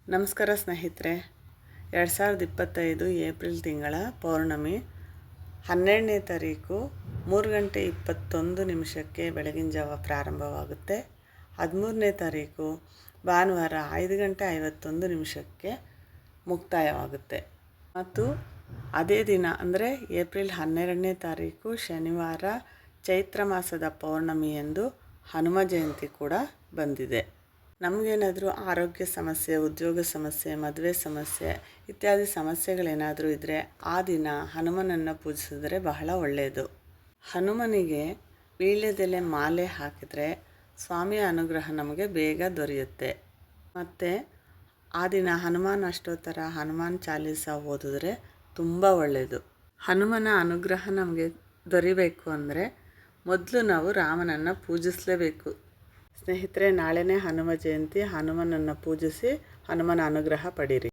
ನಮಸ್ಕಾರ ಸ್ನೇಹಿತರೆ. 2025 ಏಪ್ರಿಲ್ ತಿಂಗಳ ಪೌರ್ಣಮಿ 12ನೇ ತಾರೀಕು 3:21 ಬೆಳಗಿನ ಜಾವ ಪ್ರಾರಂಭವಾಗುತ್ತೆ. 13ನೇ ತಾರೀಕು ಭಾನುವಾರ 5:51 ಮುಕ್ತಾಯವಾಗುತ್ತೆ. ಮತ್ತು ಅದೇ ದಿನ ಅಂದರೆ ಏಪ್ರಿಲ್ 12ನೇ ತಾರೀಕು ಶನಿವಾರ ಚೈತ್ರ ಮಾಸದ ಪೌರ್ಣಮಿ ಎಂದು ಹನುಮ ಜಯಂತಿ ಕೂಡ ಬಂದಿದೆ. ನಮಗೇನಾದರೂ ಆರೋಗ್ಯ ಸಮಸ್ಯೆ, ಉದ್ಯೋಗ ಸಮಸ್ಯೆ, ಮದುವೆ ಸಮಸ್ಯೆ ಇತ್ಯಾದಿ ಸಮಸ್ಯೆಗಳೇನಾದರೂ ಇದ್ದರೆ ಆ ದಿನ ಹನುಮನನ್ನು ಪೂಜಿಸಿದರೆ ಬಹಳ ಒಳ್ಳೆಯದು. ಹನುಮನಿಗೆ ವೀಳ್ಯದೆಲೆ ಮಾಲೆ ಹಾಕಿದರೆ ಸ್ವಾಮಿಯ ಅನುಗ್ರಹ ನಮಗೆ ಬೇಗ ದೊರೆಯುತ್ತೆ. ಮತ್ತು ಆ ದಿನ ಹನುಮಾನ್ ಅಷ್ಟೋತ್ತರ, ಹನುಮಾನ್ ಚಾಲೀಸ ಓದಿದ್ರೆ ತುಂಬ ಒಳ್ಳೆಯದು. ಹನುಮನ ಅನುಗ್ರಹ ನಮಗೆ ದೊರಿಬೇಕು ಅಂದರೆ ಮೊದಲು ನಾವು ರಾಮನನ್ನು ಪೂಜಿಸಲೇಬೇಕು. ಸ್ನೇಹಿತರೆ, ನಾಳೆನೇ ಹನುಮ ಜಯಂತಿ. ಹನುಮನನ್ನು ಪೂಜಿಸಿ ಹನುಮನ ಅನುಗ್ರಹ ಪಡೀರಿ.